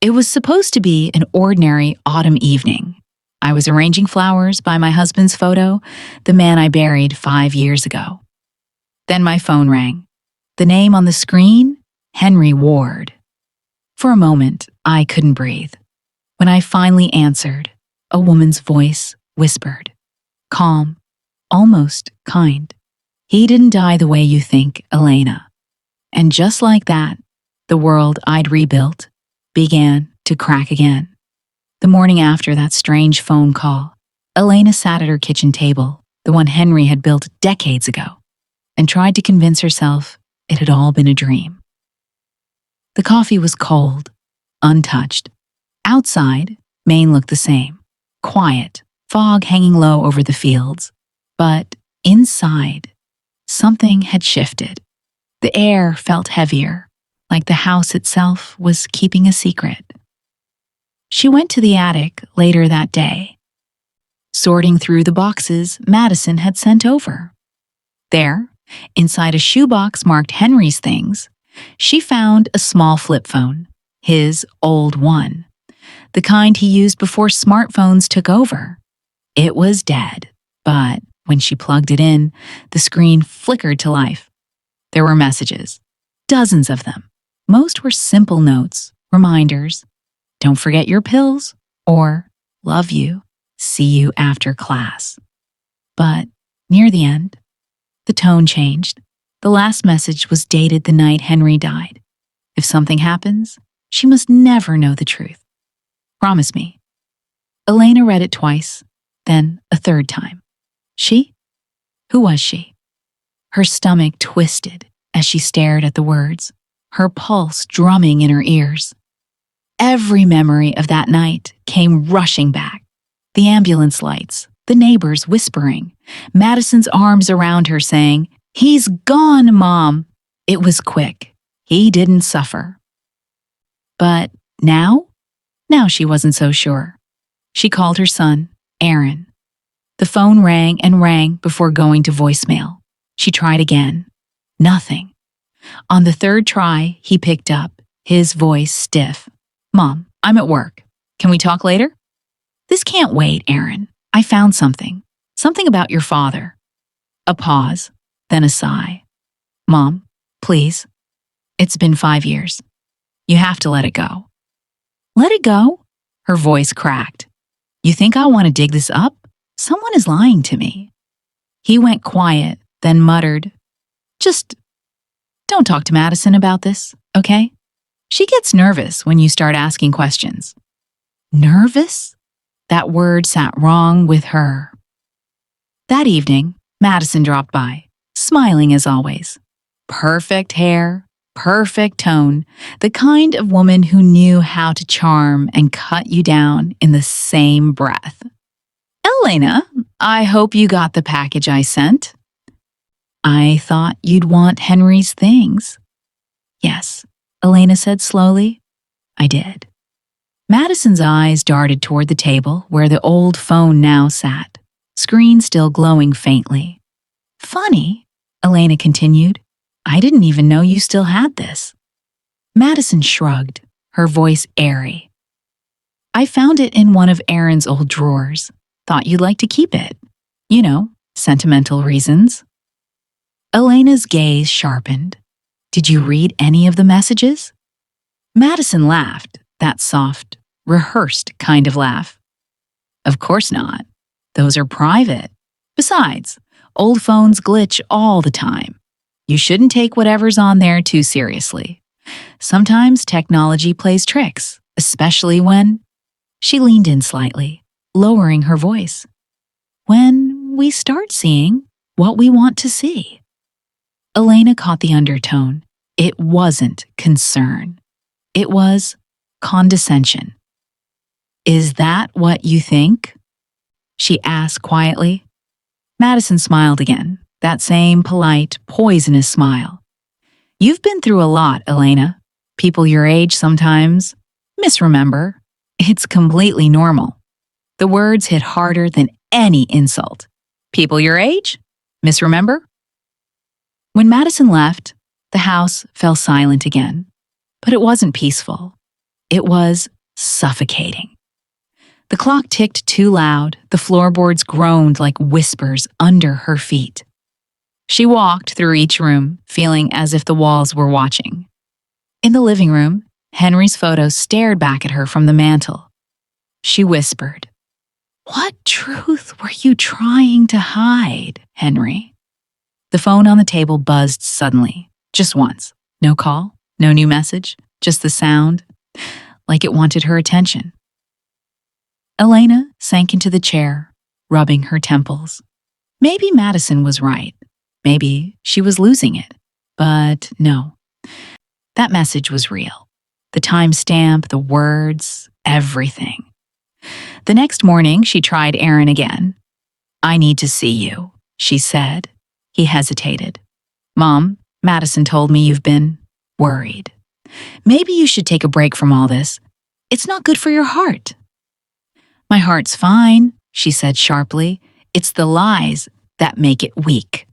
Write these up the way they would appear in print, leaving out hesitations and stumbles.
It was supposed to be an ordinary autumn evening. I was arranging flowers by my husband's photo, the man I buried 5 years ago. Then my phone rang. The name on the screen? Henry Ward. For a moment, I couldn't breathe. When I finally answered, a woman's voice whispered, calm, almost kind. He didn't die the way you think, Elena. And just like that, the world I'd rebuilt began to crack again. The morning after that strange phone call, Elena sat at her kitchen table, the one Henry had built decades ago, and tried to convince herself it had all been a dream. The coffee was cold, untouched. Outside, Maine looked the same, quiet, fog hanging low over the fields. But inside, something had shifted. The air felt heavier, like the house itself was keeping a secret. She went to the attic later that day, sorting through the boxes Madison had sent over. There, inside a shoebox marked Henry's things, she found a small flip phone, his old one, the kind he used before smartphones took over. It was dead, but when she plugged it in, the screen flickered to life. There were messages, dozens of them. Most were simple notes, reminders, don't forget your pills, or love you, see you after class. But near the end, the tone changed. The last message was dated the night Henry died. If something happens, she must never know the truth. Promise me. Elena read it twice, then a third time. She? Who was she? Her stomach twisted as she stared at the words, her pulse drumming in her ears. Every memory of that night came rushing back. The ambulance lights, the neighbors whispering, Madison's arms around her saying, "He's gone, Mom." It was quick. He didn't suffer. But now? Now she wasn't so sure. She called her son, Aaron. The phone rang and rang before going to voicemail. She tried again. Nothing. On the third try, he picked up, his voice stiff. "Mom, I'm at work. Can we talk later?" "This can't wait, Aaron. I found something. Something about your father." A pause, then a sigh. "Mom, please. It's been 5 years. You have to let it go." "Let it go?" Her voice cracked. "You think I want to dig this up? Someone is lying to me." He went quiet, then muttered, "Just don't talk to Madison about this, okay? She gets nervous when you start asking questions." Nervous? That word sat wrong with her. That evening, Madison dropped by, smiling as always. Perfect hair, perfect tone, the kind of woman who knew how to charm and cut you down in the same breath. "Elena, I hope you got the package I sent." "I thought you'd want Henry's things." "Yes," Elena said slowly. "I did." Madison's eyes darted toward the table where the old phone now sat, screen still glowing faintly. "Funny," Elena continued. "I didn't even know you still had this." Madison shrugged, her voice airy. "I found it in one of Aaron's old drawers. Thought you'd like to keep it. You know, sentimental reasons." Elena's gaze sharpened. "Did you read any of the messages?" Madison laughed, that soft, rehearsed kind of laugh. "Of course not. Those are private. Besides, old phones glitch all the time. You shouldn't take whatever's on there too seriously. Sometimes technology plays tricks, especially when—" She leaned in slightly, lowering her voice. "When we start seeing what we want to see." Elena caught the undertone. It wasn't concern. It was condescension. "Is that what you think?" she asked quietly. Madison smiled again, that same polite, poisonous smile. "You've been through a lot, Elena. People your age sometimes misremember. It's completely normal." The words hit harder than any insult. "People your age? Misremember?" When Madison left, the house fell silent again. But it wasn't peaceful. It was suffocating. The clock ticked too loud, the floorboards groaned like whispers under her feet. She walked through each room, feeling as if the walls were watching. In the living room, Henry's photo stared back at her from the mantel. She whispered, "What truth were you trying to hide, Henry?" The phone on the table buzzed suddenly, just once. No call, no new message, just the sound, like it wanted her attention. Elena sank into the chair, rubbing her temples. Maybe Madison was right. Maybe she was losing it. But no. That message was real. The timestamp, the words, everything. The next morning, she tried Aaron again. "I need to see you," she said. He hesitated. "Mom, Madison told me you've been worried. Maybe you should take a break from all this. It's not good for your heart." "My heart's fine," she said sharply. "It's the lies that make it weak."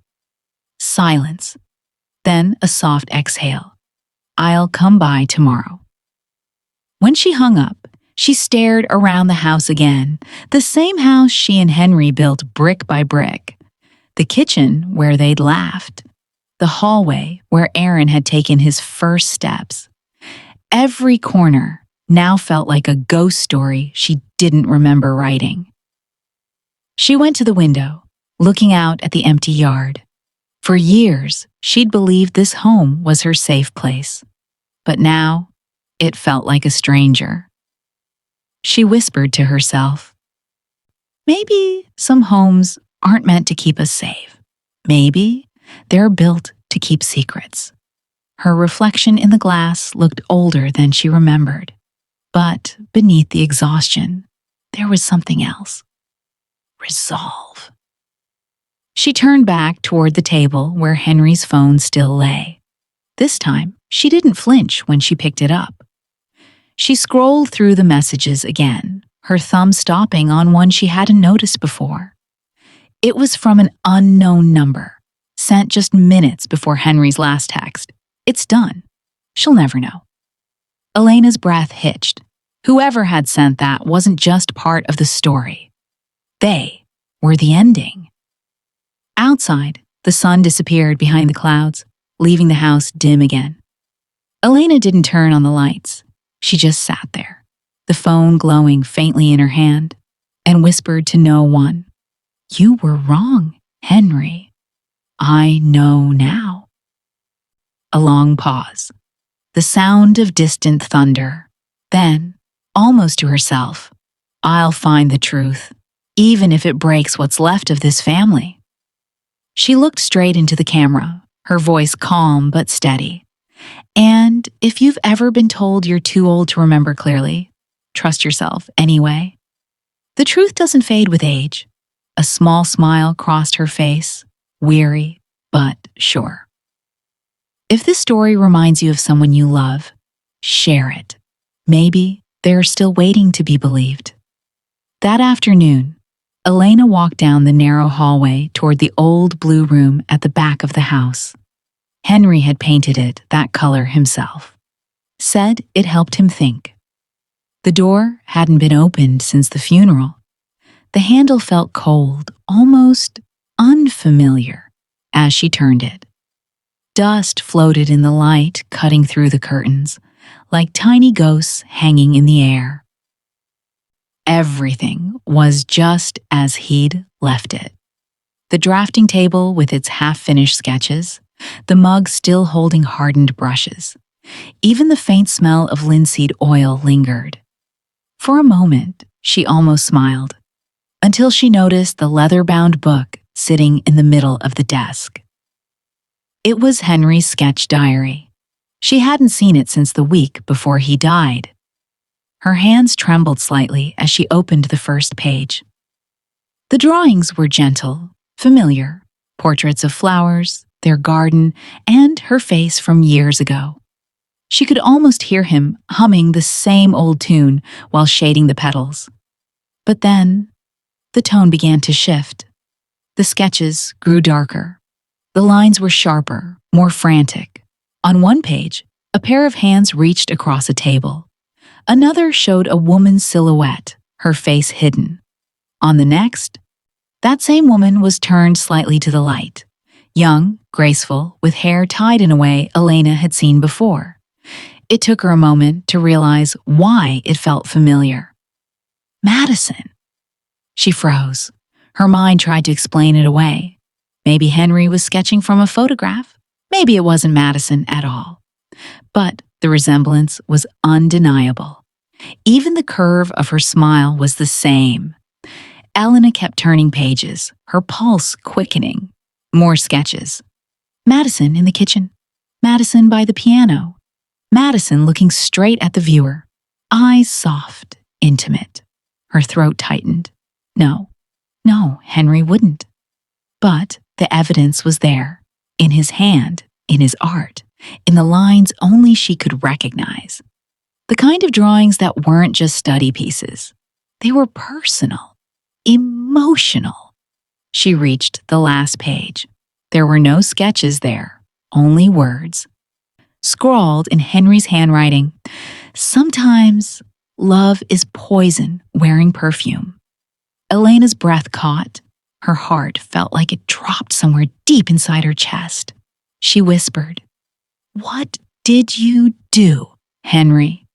Silence. Then a soft exhale. "I'll come by tomorrow." When she hung up, she stared around the house again, the same house she and Henry built brick by brick. The kitchen where they'd laughed. The hallway where Aaron had taken his first steps. Every corner now felt like a ghost story she didn't remember writing. She went to the window, looking out at the empty yard. For years, she'd believed this home was her safe place. But now, it felt like a stranger. She whispered to herself, "Maybe some homes aren't meant to keep us safe. Maybe they're built to keep secrets." Her reflection in the glass looked older than she remembered. But beneath the exhaustion, there was something else. Resolve. She turned back toward the table where Henry's phone still lay. This time, she didn't flinch when she picked it up. She scrolled through the messages again, her thumb stopping on one she hadn't noticed before. It was from an unknown number, sent just minutes before Henry's last text. It's done. She'll never know. Elena's breath hitched. Whoever had sent that wasn't just part of the story. They were the ending. Outside, the sun disappeared behind the clouds, leaving the house dim again. Elena didn't turn on the lights. She just sat there, the phone glowing faintly in her hand, and whispered to no one, "You were wrong, Henry. I know now." A long pause. The sound of distant thunder. Then, almost to herself, "I'll find the truth, even if it breaks what's left of this family." She looked straight into the camera, her voice calm but steady. "And if you've ever been told you're too old to remember clearly, trust yourself anyway. The truth doesn't fade with age." A small smile crossed her face, weary but sure. If this story reminds you of someone you love, share it. Maybe they're still waiting to be believed. That afternoon, Elena walked down the narrow hallway toward the old blue room at the back of the house. Henry had painted it that color himself. Said it helped him think. The door hadn't been opened since the funeral. The handle felt cold, almost unfamiliar, as she turned it. Dust floated in the light, cutting through the curtains, like tiny ghosts hanging in the air. Everything was just as he'd left it. The drafting table with its half-finished sketches, the mug still holding hardened brushes. Even the faint smell of linseed oil lingered. For a moment, she almost smiled, until she noticed the leather-bound book sitting in the middle of the desk. It was Henry's sketch diary. She hadn't seen it since the week before he died. Her hands trembled slightly as she opened the first page. The drawings were gentle, familiar, portraits of flowers, their garden, and her face from years ago. She could almost hear him humming the same old tune while shading the petals. But then, the tone began to shift. The sketches grew darker. The lines were sharper, more frantic. On one page, a pair of hands reached across a table. Another showed a woman's silhouette, her face hidden. On the next, that same woman was turned slightly to the light, young, graceful, with hair tied in a way Elena had seen before. It took her a moment to realize why it felt familiar. Madison. She froze. Her mind tried to explain it away. Maybe Henry was sketching from a photograph. Maybe it wasn't Madison at all. But the resemblance was undeniable. Even the curve of her smile was the same. Elena kept turning pages, her pulse quickening. More sketches. Madison in the kitchen. Madison by the piano. Madison looking straight at the viewer. Eyes soft, intimate. Her throat tightened. No, Henry wouldn't. But the evidence was there. In his hand, in his art, in the lines only she could recognize. The kind of drawings that weren't just study pieces. They were personal, emotional. She reached the last page. There were no sketches there, only words. Scrawled in Henry's handwriting, sometimes love is poison wearing perfume. Elena's breath caught. Her heart felt like it dropped somewhere deep inside her chest. She whispered, "What did you do, Henry?"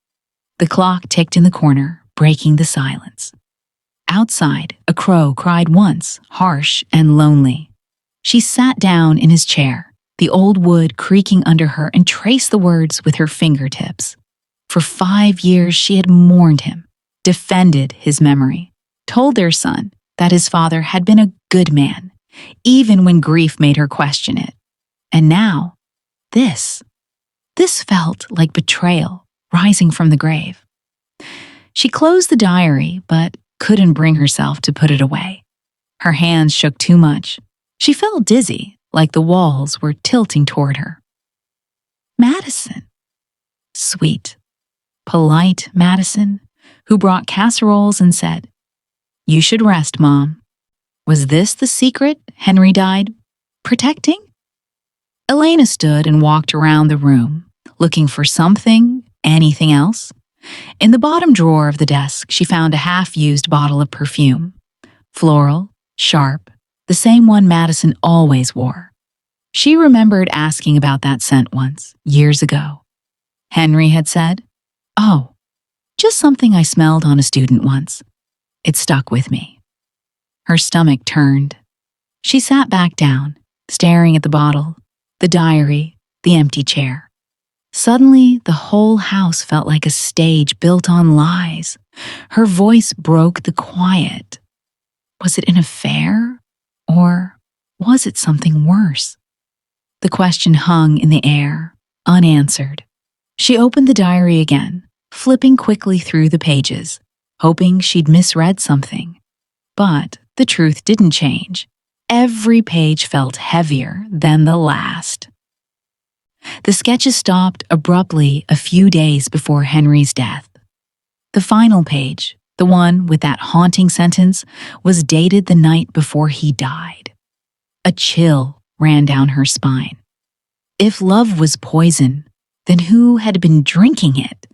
The clock ticked in the corner, breaking the silence. Outside, a crow cried once, harsh and lonely. She sat down in his chair, the old wood creaking under her, and traced the words with her fingertips. For 5 years she had mourned him, defended his memory, told their son that his father had been a good man, even when grief made her question it. And now, this felt like betrayal rising from the grave. She closed the diary, but couldn't bring herself to put it away. Her hands shook too much. She felt dizzy, like the walls were tilting toward her. Madison. Sweet, polite Madison, who brought casseroles and said, "You should rest, Mom." Was this the secret Henry died protecting? Elena stood and walked around the room, looking for something, anything else. In the bottom drawer of the desk, she found a half-used bottle of perfume. Floral, sharp, the same one Madison always wore. She remembered asking about that scent once, years ago. Henry had said, "Oh, just something I smelled on a student once." It stuck with me. Her stomach turned. She sat back down, staring at the bottle, the diary, the empty chair. Suddenly, the whole house felt like a stage built on lies. Her voice broke the quiet. Was it an affair? Or was it something worse? The question hung in the air, unanswered. She opened the diary again, flipping quickly through the pages, hoping she'd misread something. But the truth didn't change. Every page felt heavier than the last. The sketches stopped abruptly a few days before Henry's death. The final page, the one with that haunting sentence, was dated the night before he died. A chill ran down her spine. If love was poison, then who had been drinking it?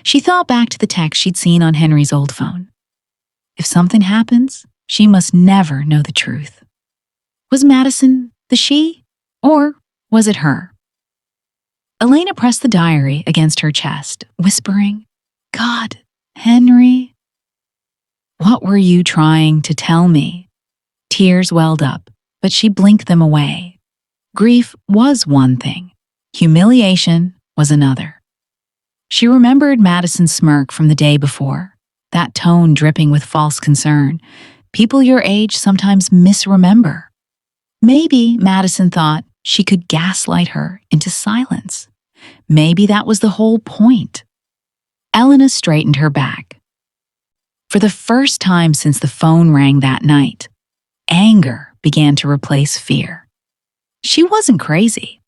She thought back to the text she'd seen on Henry's old phone. If something happens, she must never know the truth. Was Madison the she, or was it her? Elena pressed the diary against her chest, whispering, "God, Henry, what were you trying to tell me?" Tears welled up, but she blinked them away. Grief was one thing. Humiliation was another. She remembered Madison's smirk from the day before, that tone dripping with false concern. People your age sometimes misremember. Maybe Madison thought she could gaslight her into silence. Maybe that was the whole point. Elena straightened her back. For the first time since the phone rang that night, anger began to replace fear. She wasn't crazy.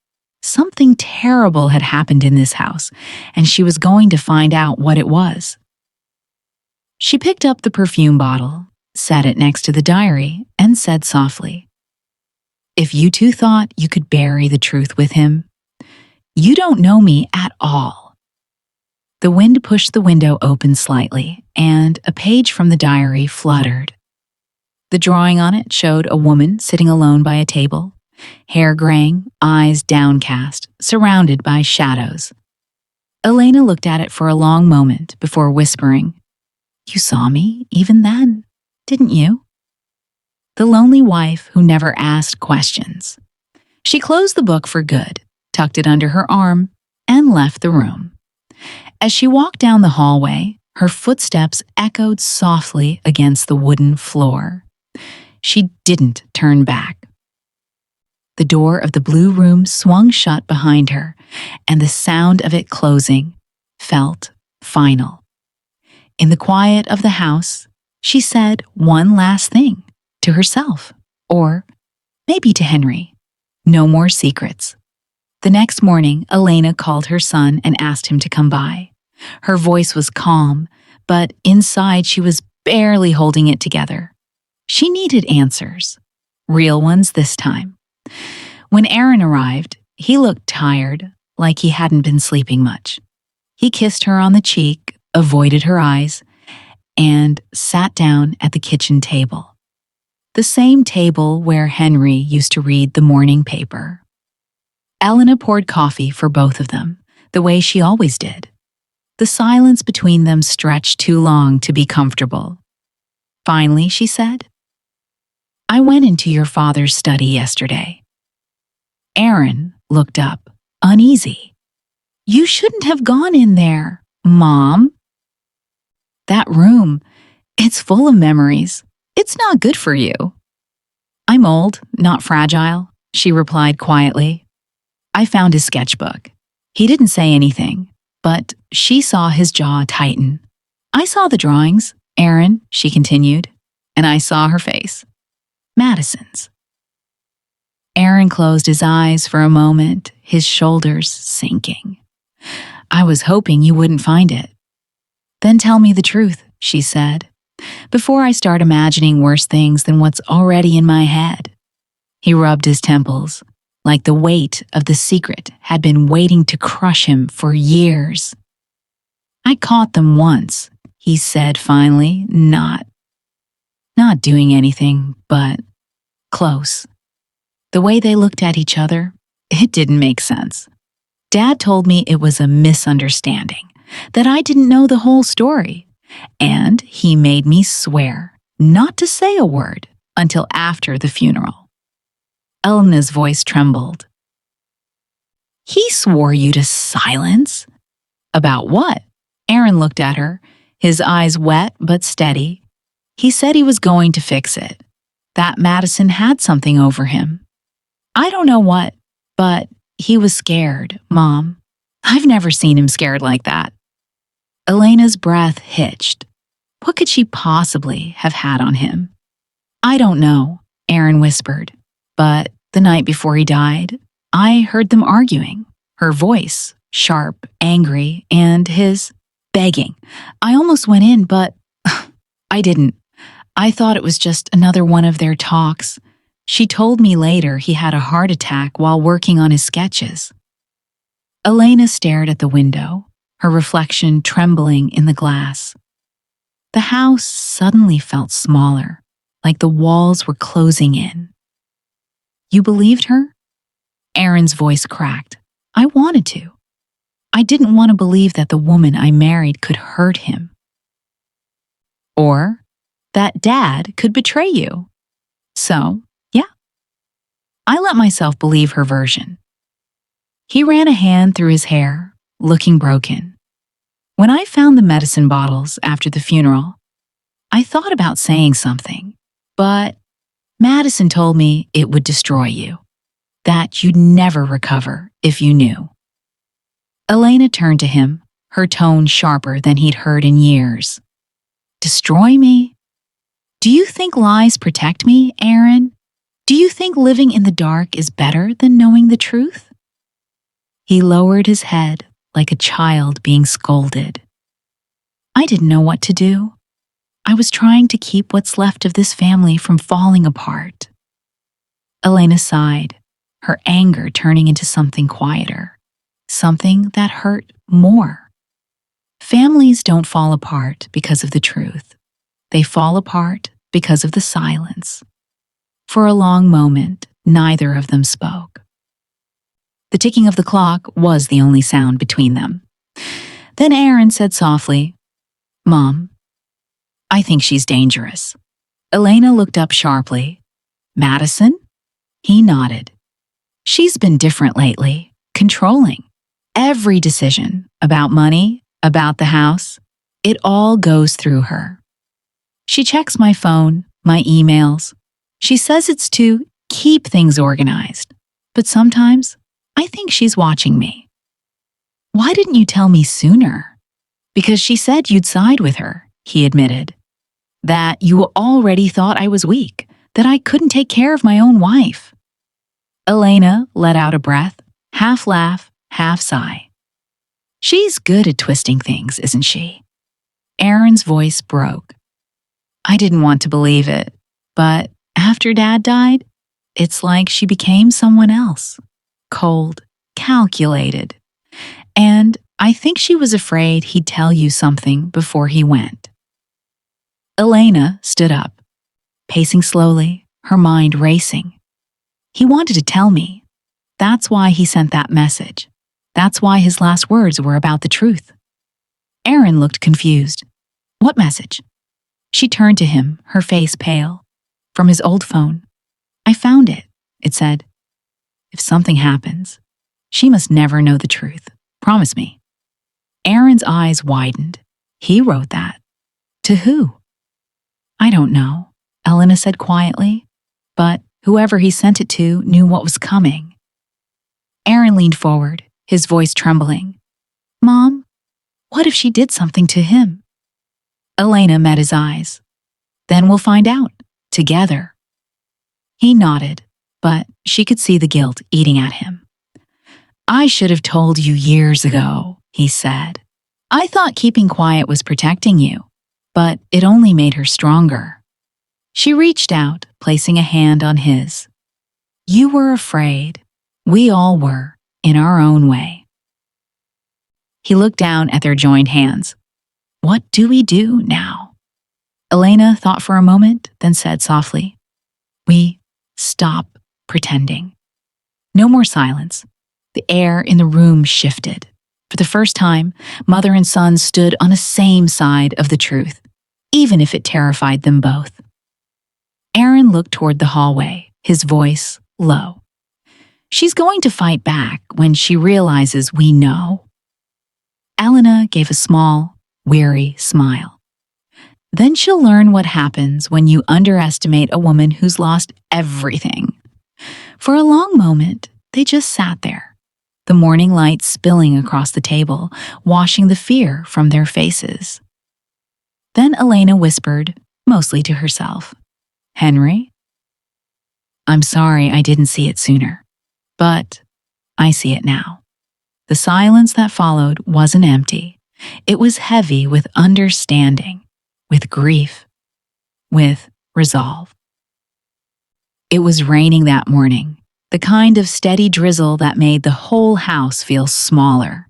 Something terrible had happened in this house, and she was going to find out what it was. She picked up the perfume bottle, set it next to the diary, and said softly, "If you two thought you could bury the truth with him, you don't know me at all." The wind pushed the window open slightly, and a page from the diary fluttered. The drawing on it showed a woman sitting alone by a table, hair graying, eyes downcast, surrounded by shadows. Elena looked at it for a long moment before whispering, "You saw me even then, didn't you?" The lonely wife who never asked questions. She closed the book for good, tucked it under her arm, and left the room. As she walked down the hallway, her footsteps echoed softly against the wooden floor. She didn't turn back. The door of the blue room swung shut behind her, and the sound of it closing felt final. In the quiet of the house, she said one last thing to herself, or maybe to Henry. No more secrets. The next morning, Elena called her son and asked him to come by. Her voice was calm, but inside she was barely holding it together. She needed answers, real ones this time. When Aaron arrived, he looked tired, like he hadn't been sleeping much. He kissed her on the cheek, avoided her eyes, and sat down at the kitchen table. The same table where Henry used to read the morning paper. Elena poured coffee for both of them, the way she always did. The silence between them stretched too long to be comfortable. Finally, she said, "I went into your father's study yesterday." Aaron looked up, uneasy. "You shouldn't have gone in there, Mom." "That room, it's full of memories. It's not good for you." "I'm old, not fragile," she replied quietly. I found his sketchbook. He didn't say anything, but she saw his jaw tighten. "I saw the drawings, Aaron," she continued, and I saw her face. Madison's. Aaron closed his eyes for a moment, his shoulders sinking. "I was hoping you wouldn't find it." "Then tell me the truth," she said, "before I start imagining worse things than what's already in my head." He rubbed his temples, like the weight of the secret had been waiting to crush him for years. "I caught them once," he said finally, not doing anything, but close. The way they looked at each other, it didn't make sense. Dad told me it was a misunderstanding, that I didn't know the whole story, and he made me swear not to say a word until after the funeral. Elena's voice trembled. "He swore you to silence?" "About what?" Aaron looked at her, his eyes wet but steady. "He said he was going to fix it, that Madison had something over him. I don't know what, but he was scared, Mom. I've never seen him scared like that." Elena's breath hitched. What could she possibly have had on him? "I don't know," Aaron whispered, "but the night before he died, I heard them arguing. Her voice, sharp, angry, and his begging. I almost went in, but I didn't. I thought it was just another one of their talks. She told me later he had a heart attack while working on his sketches." Elena stared at the window, her reflection trembling in the glass. The house suddenly felt smaller, like the walls were closing in. "You believed her?" Aaron's voice cracked. "I wanted to. I didn't want to believe that the woman I married could hurt him. Or that Dad could betray you. So, yeah, I let myself believe her version." He ran a hand through his hair, looking broken. "When I found the medicine bottles after the funeral, I thought about saying something, but Madison told me it would destroy you, that you'd never recover if you knew." Elena turned to him, her tone sharper than he'd heard in years. "Destroy me? Do you think lies protect me, Aaron? Do you think living in the dark is better than knowing the truth?" He lowered his head like a child being scolded. "I didn't know what to do. I was trying to keep what's left of this family from falling apart." Elena sighed, her anger turning into something quieter, something that hurt more. Families don't fall apart because of the truth. They fall apart because of the silence. For a long moment, neither of them spoke. The ticking of the clock was the only sound between them. Then Aaron said softly, "Mom, I think she's dangerous." Elena looked up sharply. "Madison?" He nodded. "She's been different lately, controlling. Every decision about money, about the house, it all goes through her. She checks my phone, my emails. She says it's to keep things organized, but sometimes I think she's watching me." "Why didn't you tell me sooner?" "Because she said you'd side with her," he admitted. "That you already thought I was weak, that I couldn't take care of my own wife." Elena let out a breath, half laugh, half sigh. "She's good at twisting things, isn't she?" Aaron's voice broke. "I didn't want to believe it, but after Dad died, it's like she became someone else. Cold, calculated. And I think she was afraid he'd tell you something before he went." Elena stood up, pacing slowly, her mind racing. "He wanted to tell me. That's why he sent that message. That's why his last words were about the truth." Aaron looked confused. "What message?" She turned to him, her face pale. "From his old phone. I found it," it said. "If something happens, she must never know the truth. Promise me." Aaron's eyes widened. He wrote that. To who? "I don't know," Elena said quietly, but whoever he sent it to knew what was coming. Aaron leaned forward, his voice trembling. "Mom, what if she did something to him?" Elena met his eyes. "Then we'll find out, together." He nodded, but she could see the guilt eating at him. "I should have told you years ago," he said. "I thought keeping quiet was protecting you, but it only made her stronger." She reached out, placing a hand on his. "You were afraid. We all were, in our own way." He looked down at their joined hands. "What do we do now?" Elena thought for a moment, then said softly, "We stop pretending." No more silence. The air in the room shifted. For the first time, mother and son stood on the same side of the truth, even if it terrified them both. Aaron looked toward the hallway, his voice low. "She's going to fight back when she realizes we know." Elena gave a small, weary smile. "Then she'll learn what happens when you underestimate a woman who's lost everything." For a long moment, they just sat there, the morning light spilling across the table, washing the fear from their faces. Then Elena whispered, mostly to herself, "Henry? I'm sorry I didn't see it sooner, but I see it now." The silence that followed wasn't empty. It was heavy with understanding, with grief, with resolve. It was raining that morning, the kind of steady drizzle that made the whole house feel smaller.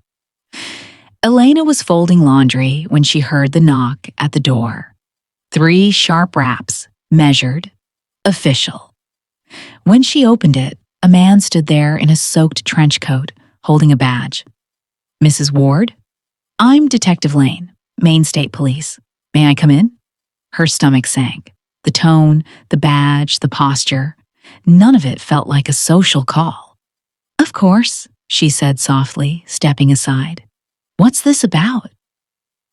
Elena was folding laundry when she heard the knock at the door. 3 sharp raps, measured, official. When she opened it, a man stood there in a soaked trench coat, holding a badge. "Mrs. Ward? I'm Detective Lane, Maine State Police. May I come in?" Her stomach sank. The tone, the badge, the posture, none of it felt like a social call. "Of course," she said softly, stepping aside. "What's this about?"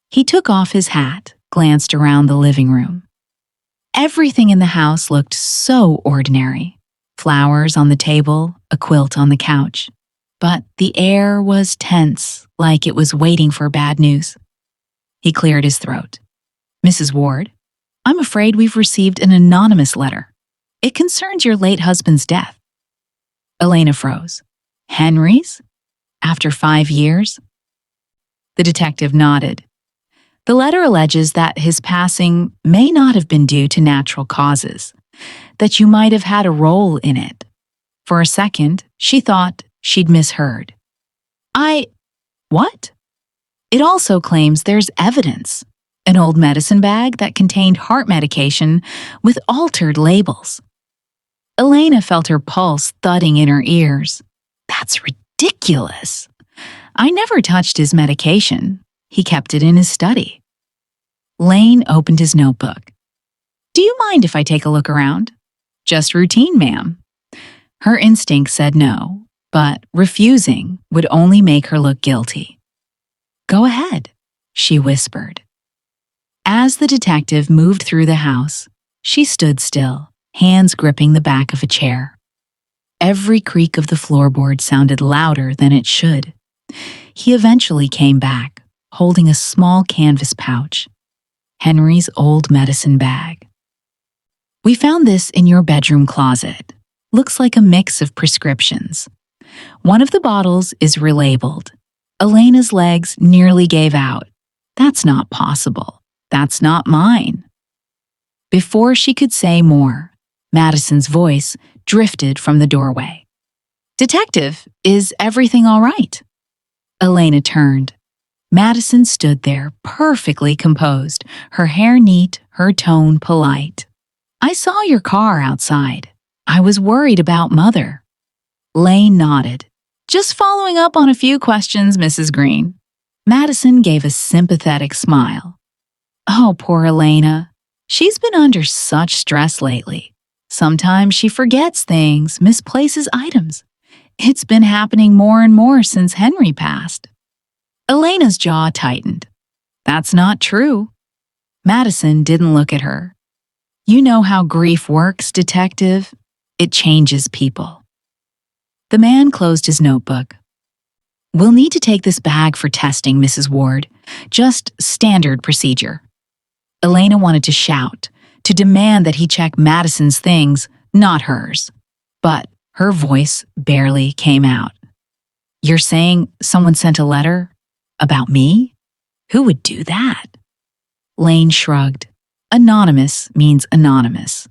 He took off his hat, glanced around the living room. Everything in the house looked so ordinary. Flowers on the table, a quilt on the couch. But the air was tense, like it was waiting for bad news. He cleared his throat. "Mrs. Ward, I'm afraid we've received an anonymous letter. It concerns your late husband's death." Elena froze. "Henry's? After 5 years?" The detective nodded. "The letter alleges that his passing may not have been due to natural causes, that you might have had a role in it." For a second, she thought she'd misheard. What?" It also claims there's evidence, an old medicine bag that contained heart medication with altered labels. Elena felt her pulse thudding in her ears. That's ridiculous. I never touched his medication. He kept it in his study. Lane opened his notebook. Do you mind if I take a look around? Just routine, ma'am. Her instinct said no, but refusing would only make her look guilty. Go ahead, she whispered. As the detective moved through the house, she stood still, hands gripping the back of a chair. Every creak of the floorboard sounded louder than it should. He eventually came back, holding a small canvas pouch. Henry's old medicine bag. We found this in your bedroom closet. Looks like a mix of prescriptions. One of the bottles is relabeled. Elena's legs nearly gave out. That's not possible. That's not mine. Before she could say more, Madison's voice drifted from the doorway. Detective, is everything all right? Elena turned. Madison stood there, perfectly composed, her hair neat, her tone polite. I saw your car outside. I was worried about Mother. Lane nodded. Just following up on a few questions, Mrs. Green. Madison gave a sympathetic smile. Oh, poor Elena. She's been under such stress lately. Sometimes she forgets things, misplaces items. It's been happening more and more since Henry passed. Elena's jaw tightened. That's not true. Madison didn't look at her. You know how grief works, detective. It changes people. The man closed his notebook. We'll need to take this bag for testing, Mrs. Ward. Just standard procedure. Elena wanted to shout, to demand that he check Madison's things, not hers. But her voice barely came out. You're saying someone sent a letter? About me? Who would do that? Lane shrugged. Anonymous means anonymous.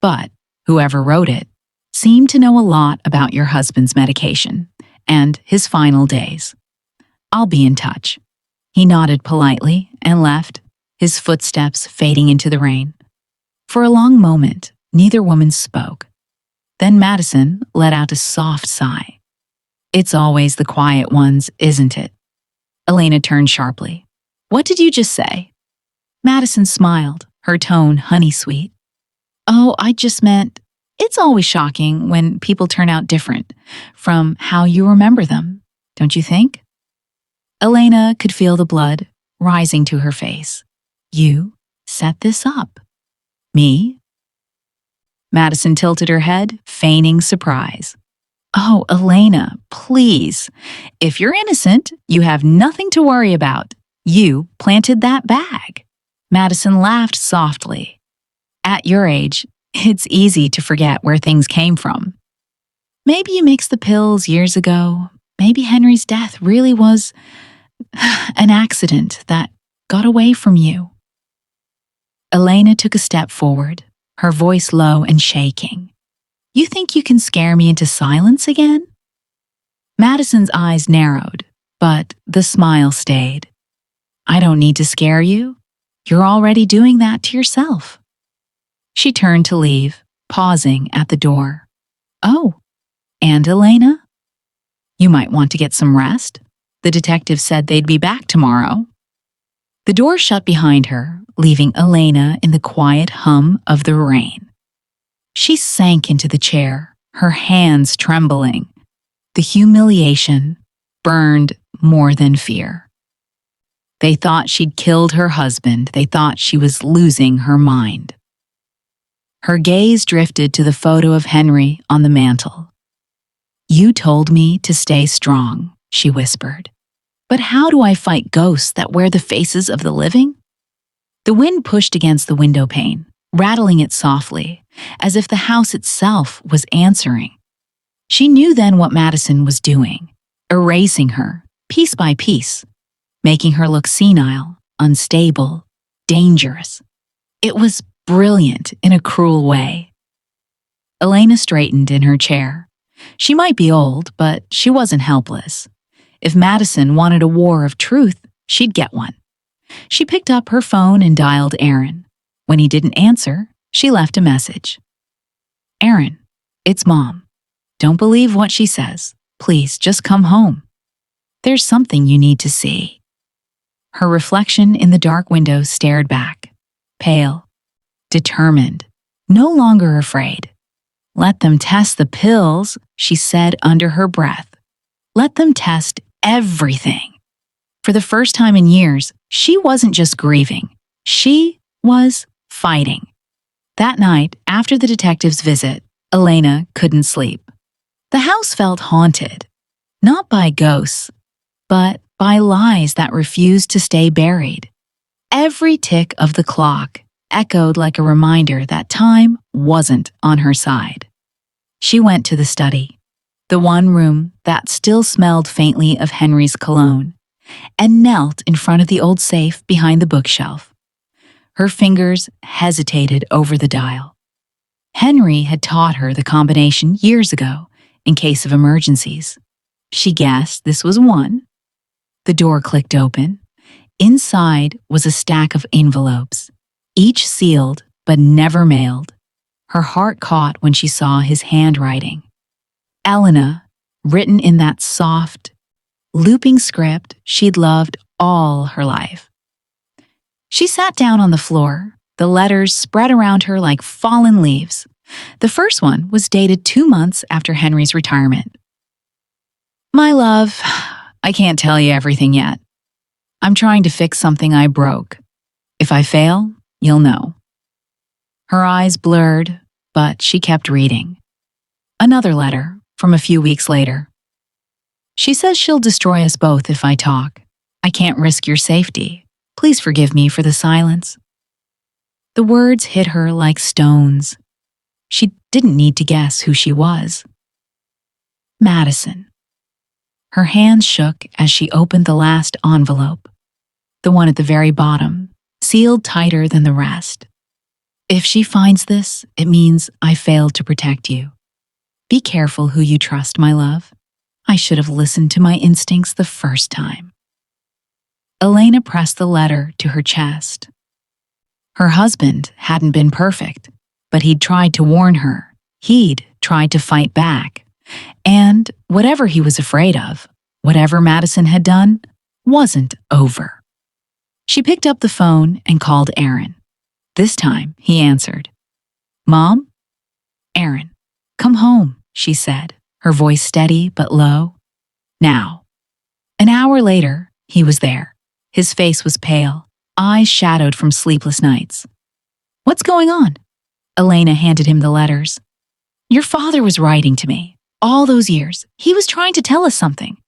But whoever wrote it seemed to know a lot about your husband's medication and his final days. I'll be in touch. He nodded politely and left, his footsteps fading into the rain. For a long moment, neither woman spoke. Then Madison let out a soft sigh. It's always the quiet ones, isn't it? Elena turned sharply. What did you just say? Madison smiled, her tone honey-sweet. Oh, I just meant, it's always shocking when people turn out different from how you remember them, don't you think? Elena could feel the blood rising to her face. You set this up. Me? Madison tilted her head, feigning surprise. Oh, Elena, please. If you're innocent, you have nothing to worry about. You planted that bag. Madison laughed softly. At your age, it's easy to forget where things came from. Maybe you mixed the pills years ago. Maybe Henry's death really was an accident that got away from you. Elena took a step forward, her voice low and shaking. You think you can scare me into silence again? Madison's eyes narrowed, but the smile stayed. I don't need to scare you. You're already doing that to yourself. She turned to leave, pausing at the door. Oh, and Elena? You might want to get some rest. The detective said they'd be back tomorrow. The door shut behind her, leaving Elena in the quiet hum of the rain. She sank into the chair, her hands trembling. The humiliation burned more than fear. They thought she'd killed her husband. They thought she was losing her mind. Her gaze drifted to the photo of Henry on the mantel. You told me to stay strong, she whispered. But how do I fight ghosts that wear the faces of the living? The wind pushed against the window pane, rattling it softly, as if the house itself was answering. She knew then what Madison was doing, erasing her, piece by piece, making her look senile, unstable, dangerous. It was brilliant in a cruel way. Elena straightened in her chair. She might be old, but she wasn't helpless. If Madison wanted a war of truth, she'd get one. She picked up her phone and dialed Aaron. When he didn't answer, she left a message. Aaron, it's Mom. Don't believe what she says. Please, just come home. There's something you need to see. Her reflection in the dark window stared back, pale, determined, no longer afraid. Let them test the pills, she said under her breath. Let them test everything. For the first time in years, she wasn't just grieving. She was fighting. That night, after the detective's visit, Elena couldn't sleep. The house felt haunted, not by ghosts, but by lies that refused to stay buried. Every tick of the clock echoed like a reminder that time wasn't on her side. She went to the study, the one room that still smelled faintly of Henry's cologne, and knelt in front of the old safe behind the bookshelf. Her fingers hesitated over the dial. Henry had taught her the combination years ago in case of emergencies. She guessed this was one. The door clicked open. Inside was a stack of envelopes, each sealed but never mailed. Her heart caught when she saw his handwriting. Elena, written in that soft, looping script she'd loved all her life. She sat down on the floor, the letters spread around her like fallen leaves. The first one was dated 2 months after Henry's retirement. My love, I can't tell you everything yet. I'm trying to fix something I broke. If I fail, you'll know. Her eyes blurred, but she kept reading. Another letter from a few weeks later. She says she'll destroy us both if I talk. I can't risk your safety. Please forgive me for the silence. The words hit her like stones. She didn't need to guess who she was. Madison. Her hands shook as she opened the last envelope, the one at the very bottom, sealed tighter than the rest. If she finds this, it means I failed to protect you. Be careful who you trust, my love. I should have listened to my instincts the first time. Elena pressed the letter to her chest. Her husband hadn't been perfect, but he'd tried to warn her. He'd tried to fight back. And whatever he was afraid of, whatever Madison had done, wasn't over. She picked up the phone and called Aaron. This time, he answered. Mom? Aaron, come home, she said, her voice steady but low. Now. An hour later, he was there. His face was pale, eyes shadowed from sleepless nights. What's going on? Elena handed him the letters. Your father was writing to me. All those years, he was trying to tell us something.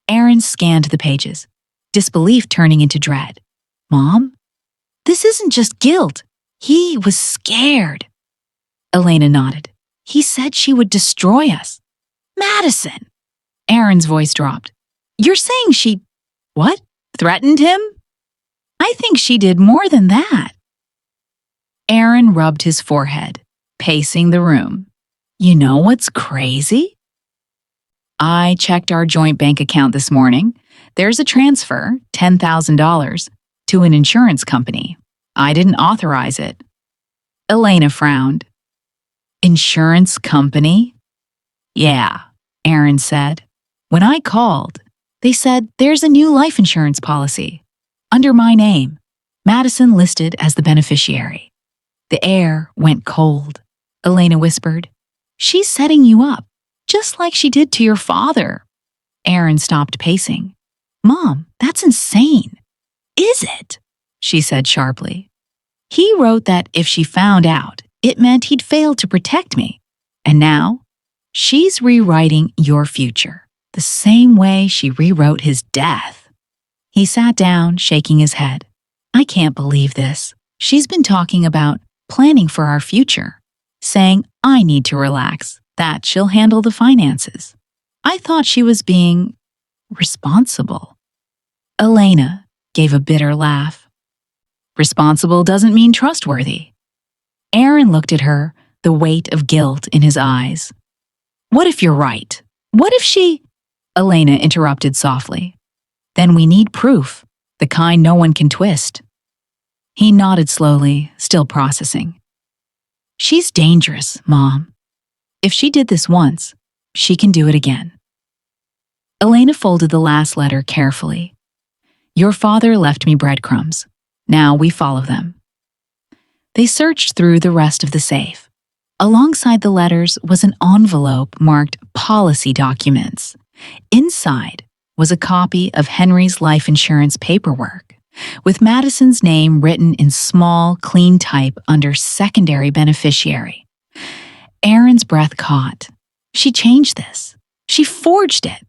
Aaron scanned the pages, disbelief turning into dread. Mom? This isn't just guilt. He was scared. Elena nodded. He said she would destroy us. Madison! Aaron's voice dropped. You're saying she… What? Threatened him? I think she did more than that. Aaron rubbed his forehead, pacing the room. You know what's crazy? I checked our joint bank account this morning. There's a transfer, $10,000, to an insurance company. I didn't authorize it. Elena frowned. Insurance company? Yeah, Aaron said. When I called, they said there's a new life insurance policy. Under my name, Madison listed as the beneficiary. The air went cold. Elena whispered. She's setting you up, just like she did to your father. Aaron stopped pacing. Mom, that's insane. Is it? She said sharply. He wrote that if she found out, it meant he'd failed to protect me. And now, she's rewriting your future, the same way she rewrote his death. He sat down, shaking his head. I can't believe this. She's been talking about planning for our future, saying I need to relax, that she'll handle the finances. I thought she was being responsible. Elena gave a bitter laugh. Responsible doesn't mean trustworthy. Aaron looked at her, the weight of guilt in his eyes. What if you're right? What if she… Elena interrupted softly. Then we need proof. the kind no one can twist. He nodded slowly, still processing. She's dangerous, Mom. If she did this once, she can do it again. Elena folded the last letter carefully. Your father left me breadcrumbs. Now we follow them. They searched through the rest of the safe. Alongside the letters was an envelope marked policy documents. Inside was a copy of Henry's life insurance paperwork, with Madison's name written in small, clean type under secondary beneficiary. Erin's breath caught. She changed this. She forged it.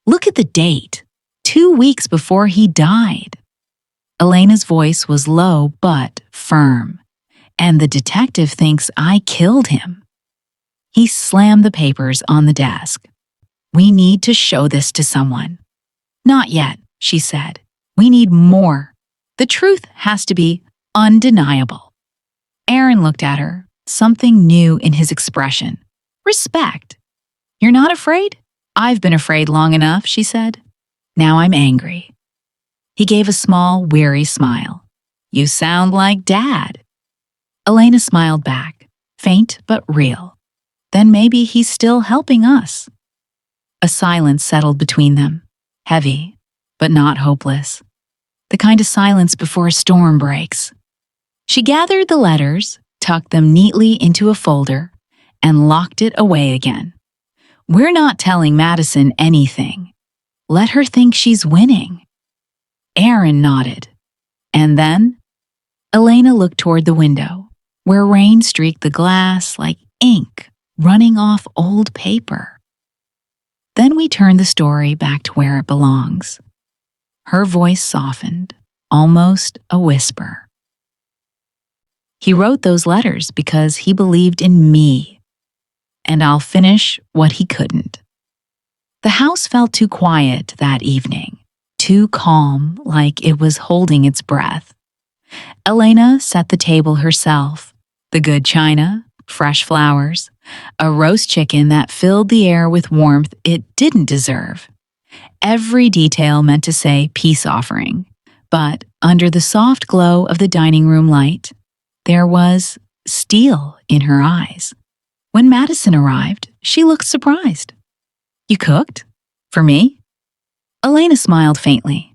Look at the date. 2 weeks before he died. Elena's voice was low but firm. And the detective thinks I killed him. He slammed the papers on the desk. We need to show this to someone. Not yet, she said. We need more. The truth has to be undeniable. Erin looked at her, something new in his expression. Respect. You're not afraid? I've been afraid long enough, she said. Now I'm angry. He gave a small, weary smile. You sound like Dad. Elena smiled back, faint but real. Then maybe he's still helping us. A silence settled between them, heavy, but not hopeless. The kind of silence before a storm breaks. She gathered the letters, tucked them neatly into a folder, and locked it away again. We're not telling Madison anything. Let her think she's winning. Erin nodded. And then Elena looked toward the window, where rain streaked the glass like ink running off old paper. Then we turned the story back to where it belongs. Her voice softened, almost a whisper. He wrote those letters because he believed in me, and I'll finish what he couldn't. The house felt too quiet that evening, too calm, like it was holding its breath. Elena set the table herself. The good china, fresh flowers, a roast chicken that filled the air with warmth it didn't deserve. Every detail meant to say peace offering, but under the soft glow of the dining room light, there was steel in her eyes. When Madison arrived, she looked surprised. You cooked? For me? Elena smiled faintly.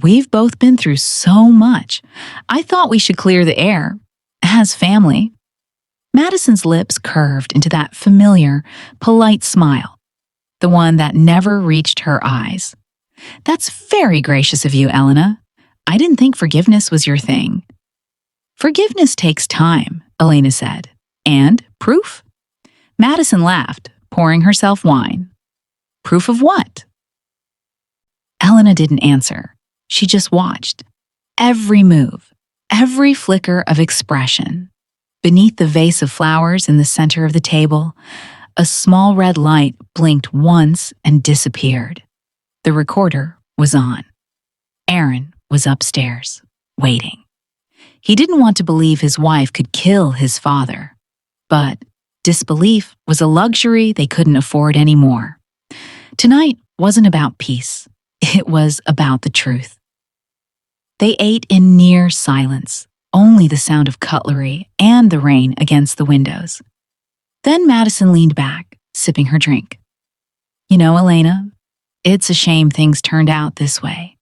We've both been through so much. I thought we should clear the air. As family. Madison's lips curved into that familiar, polite smile, the one that never reached her eyes. That's very gracious of you, Elena. I didn't think forgiveness was your thing. Forgiveness takes time, Elena said. And proof? Madison laughed, pouring herself wine. Proof of what? Elena didn't answer. She just watched. Every move, every flicker of expression. Beneath the vase of flowers in the center of the table, a small red light blinked once and disappeared. The recorder was on. Erin was upstairs, waiting. He didn't want to believe his wife could kill his father, but disbelief was a luxury they couldn't afford anymore. Tonight wasn't about peace. It was about the truth. They ate in near silence, only the sound of cutlery and the rain against the windows. Then Madison leaned back, sipping her drink. You know, Elena, it's a shame things turned out this way.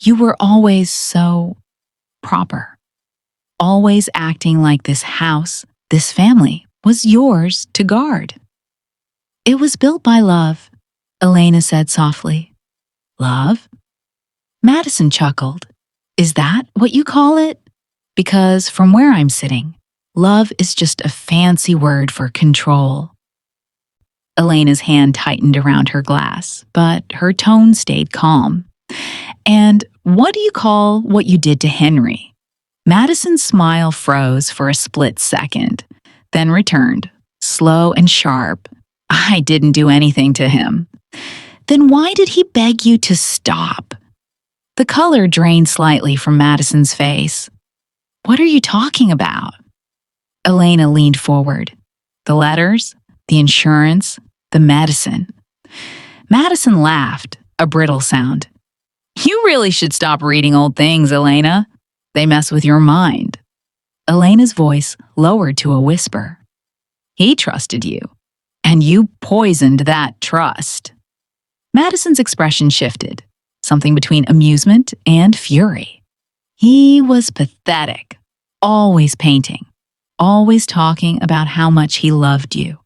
You were always so proper. Always acting like this house, this family, was yours to guard. It was built by love, Elena said softly. Love? Madison chuckled. Is that what you call it? Because from where I'm sitting, love is just a fancy word for control. Elena's hand tightened around her glass, but her tone stayed calm. And what do you call what you did to Henry? Madison's smile froze for a split second, then returned, slow and sharp. I didn't do anything to him. Then why did he beg you to stop? The color drained slightly from Madison's face. What are you talking about? Elena leaned forward. The letters, the insurance, the medicine. Madison laughed, a brittle sound. You really should stop reading old things, Elena. They mess with your mind. Elena's voice lowered to a whisper. He trusted you, and you poisoned that trust. Madison's expression shifted, something between amusement and fury. He was pathetic, always painting, always talking about how much he loved you.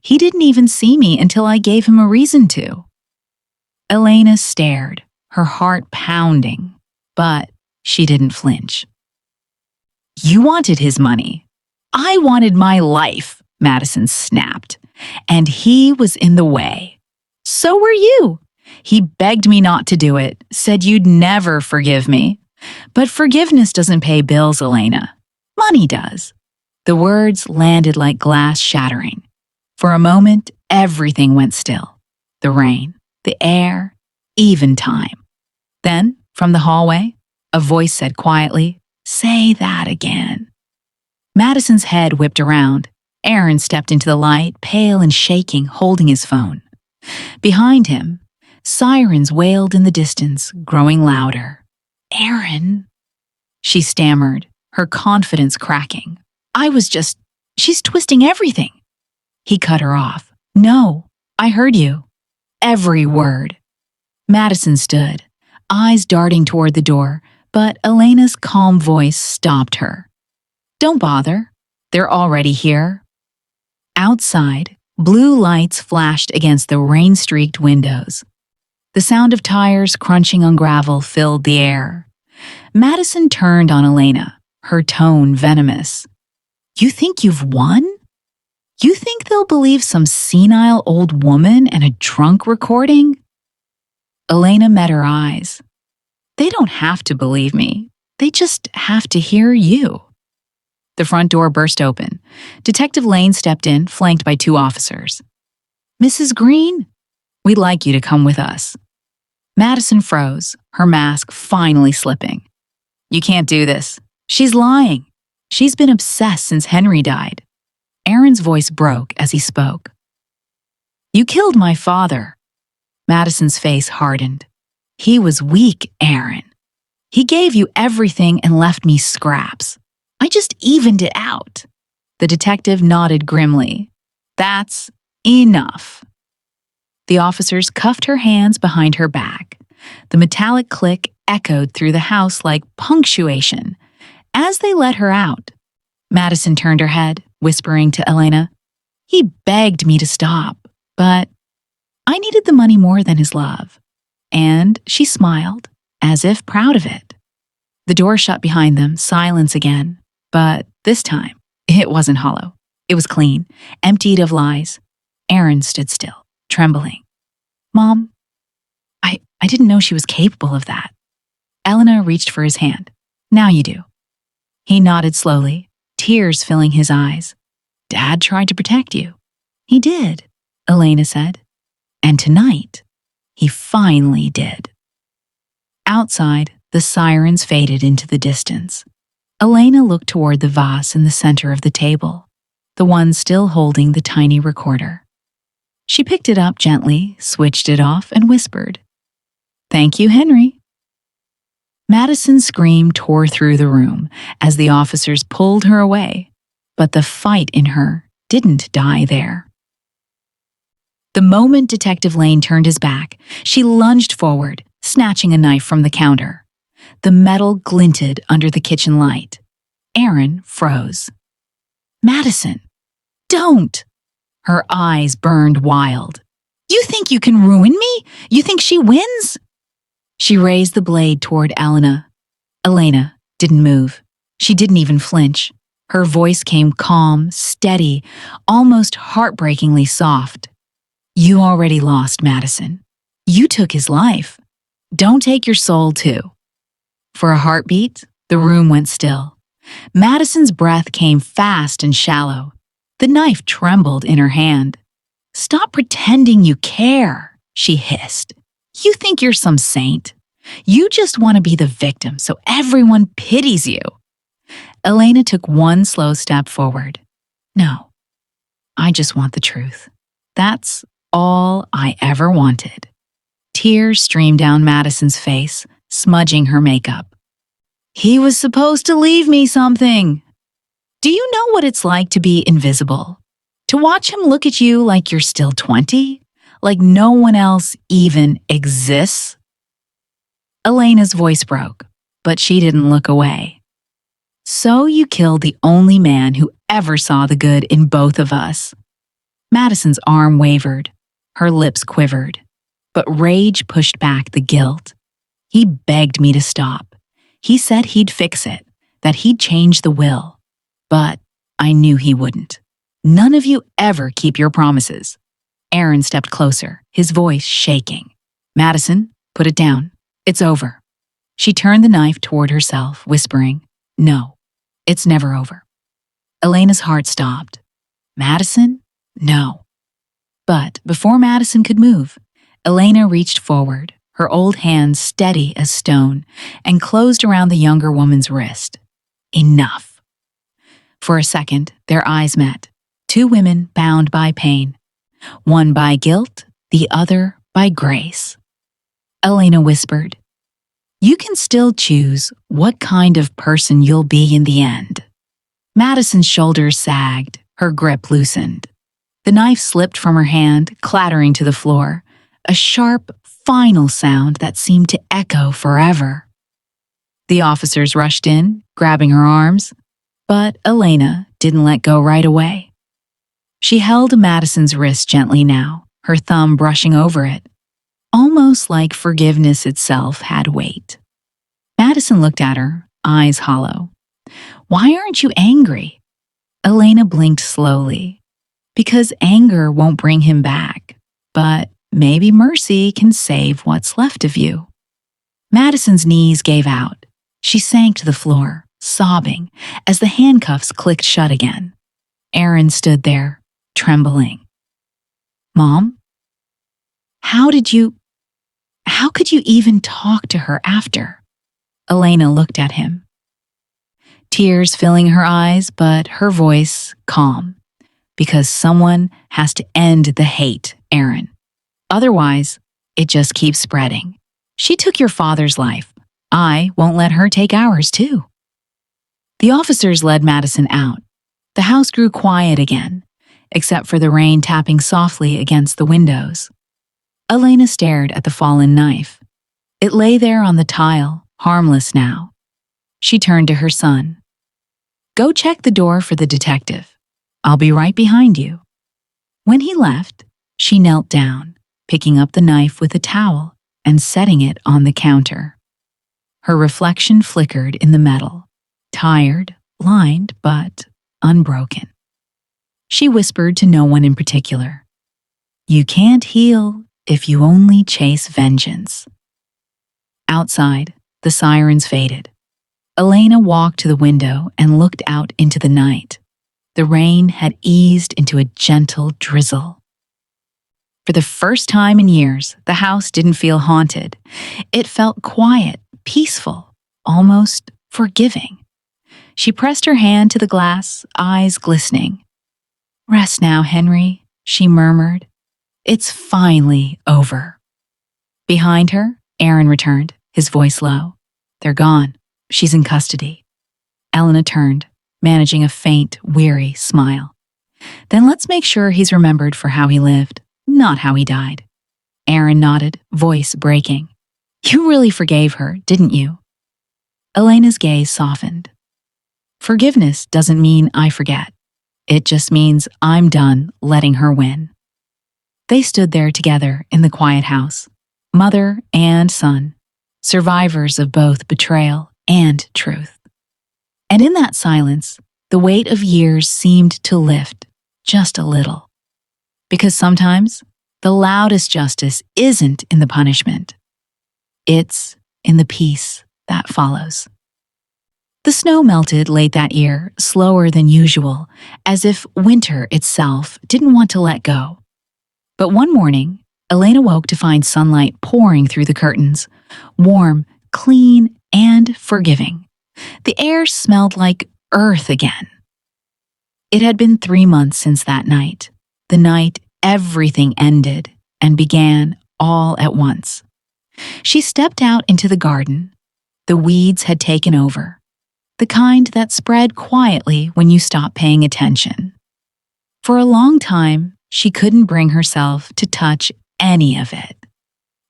He didn't even see me until I gave him a reason to. Elena stared, her heart pounding, but she didn't flinch. You wanted his money. I wanted my life, Madison snapped, and he was in the way. So were you. He begged me not to do it, said you'd never forgive me. But forgiveness doesn't pay bills, Elena. Money does. The words landed like glass shattering. For a moment, everything went still. The rain, the air, even time. Then, from the hallway, a voice said quietly, "Say that again." Madison's head whipped around. Aaron stepped into the light, pale and shaking, holding his phone. Behind him, sirens wailed in the distance, growing louder. "Aaron," she stammered, her confidence cracking. She's twisting everything." He cut her off. "No, I heard you. Every word." Madison stood, eyes darting toward the door, but Elena's calm voice stopped her. "Don't bother. They're already here." Outside, blue lights flashed against the rain-streaked windows. The sound of tires crunching on gravel filled the air. Madison turned on Elena, her tone venomous. "You think you've won? You think they'll believe some senile old woman and a drunk recording?" Elena met her eyes. "They don't have to believe me. They just have to hear you." The front door burst open. Detective Lane stepped in, flanked by 2 officers. "Mrs. Green, we'd like you to come with us." Madison froze, her mask finally slipping. "You can't do this. She's lying. She's been obsessed since Henry died." Aaron's voice broke as he spoke. "You killed my father." Madison's face hardened. "He was weak, Aaron. He gave you everything and left me scraps. I just evened it out." The detective nodded grimly. "That's enough." The officers cuffed her hands behind her back. The metallic click echoed through the house like punctuation. As they let her out, Madison turned her head, whispering to Elena, "He begged me to stop, but I needed the money more than his love." And she smiled, as if proud of it. The door shut behind them, silence again. But this time, it wasn't hollow. It was clean, emptied of lies. Aaron stood still, trembling. "Mom, I didn't know she was capable of that." Elena reached for his hand. "Now you do." He nodded slowly, tears filling his eyes. "Dad tried to protect you." "He did," Elena said. "And tonight, he finally did." Outside, the sirens faded into the distance. Elena looked toward the vase in the center of the table, the one still holding the tiny recorder. She picked it up gently, switched it off, and whispered, "Thank you, Henry." Madison's scream tore through the room as the officers pulled her away, but the fight in her didn't die there. The moment Detective Lane turned his back, she lunged forward, snatching a knife from the counter. The metal glinted under the kitchen light. Aaron froze. "Madison, don't!" Her eyes burned wild. "You think you can ruin me? You think she wins?" She raised the blade toward Elena. Elena didn't move. She didn't even flinch. Her voice came calm, steady, almost heartbreakingly soft. "You already lost, Madison. You took his life. Don't take your soul, too." For a heartbeat, the room went still. Madison's breath came fast and shallow. The knife trembled in her hand. "Stop pretending you care," she hissed. "You think you're some saint. You just want to be the victim so everyone pities you." Elena took one slow step forward. "No, I just want the truth. That's all I ever wanted." Tears streamed down Madison's face, smudging her makeup. He was supposed to leave me something. Do you know what it's like to be invisible? To watch him look at you like you're still 20? Like no one else even exists? Elena's voice broke, but she didn't look away. So you killed the only man who ever saw the good in both of us. Madison's arm wavered. Her lips quivered. But rage pushed back the guilt. He begged me to stop. He said he'd fix it, that he'd change the will. But I knew he wouldn't. None of you ever keep your promises. Aaron stepped closer, his voice shaking. Madison, put it down. It's over. She turned the knife toward herself, whispering, No, it's never over. Elena's heart stopped. Madison? No. But before Madison could move, Elena reached forward, her old hand steady as stone, and closed around the younger woman's wrist. Enough. For a second, their eyes met. Two women bound by pain. One by guilt, the other by grace. Elena whispered, You can still choose what kind of person you'll be in the end. Madison's shoulders sagged, her grip loosened. The knife slipped from her hand, clattering to the floor, a sharp, final sound that seemed to echo forever. The officers rushed in, grabbing her arms, but Elena didn't let go right away. She held Madison's wrist gently now, her thumb brushing over it, almost like forgiveness itself had weight. Madison looked at her, eyes hollow. Why aren't you angry? Elena blinked slowly. Because anger won't bring him back, but maybe mercy can save what's left of you. Madison's knees gave out. She sank to the floor, sobbing, as the handcuffs clicked shut again. Aaron stood there, trembling. Mom? How could you even talk to her after? Elena looked at him. Tears filling her eyes, but her voice calm. Because someone has to end the hate, Aaron. Otherwise, it just keeps spreading. She took your father's life. I won't let her take ours, too. The officers led Madison out. The house grew quiet again, except for the rain tapping softly against the windows. Elena stared at the fallen knife. It lay there on the tile, harmless now. She turned to her son. Go check the door for the detective. I'll be right behind you. When he left, she knelt down, picking up the knife with a towel and setting it on the counter. Her reflection flickered in the metal, tired, lined, but unbroken. She whispered to no one in particular. You can't heal if you only chase vengeance. Outside, the sirens faded. Elena walked to the window and looked out into the night. The rain had eased into a gentle drizzle. For the first time in years, the house didn't feel haunted. It felt quiet, peaceful, almost forgiving. She pressed her hand to the glass, eyes glistening. Rest now, Henry, she murmured. It's finally over. Behind her, Aaron returned, his voice low. They're gone. She's in custody. Elena turned, managing a faint, weary smile. Then let's make sure he's remembered for how he lived, not how he died. Aaron nodded, voice breaking. You really forgave her, didn't you? Elena's gaze softened. Forgiveness doesn't mean I forget. It just means I'm done letting her win. They stood there together in the quiet house, mother and son, survivors of both betrayal and truth. And in that silence, the weight of years seemed to lift just a little. Because sometimes, the loudest justice isn't in the punishment. It's in the peace that follows. The snow melted late that year, slower than usual, as if winter itself didn't want to let go. But one morning, Elena woke to find sunlight pouring through the curtains, warm, clean, and forgiving. The air smelled like earth again. It had been 3 months since that night, the night everything ended and began all at once. She stepped out into the garden. The weeds had taken over, the kind that spread quietly when you stop paying attention. For a long time, she couldn't bring herself to touch any of it.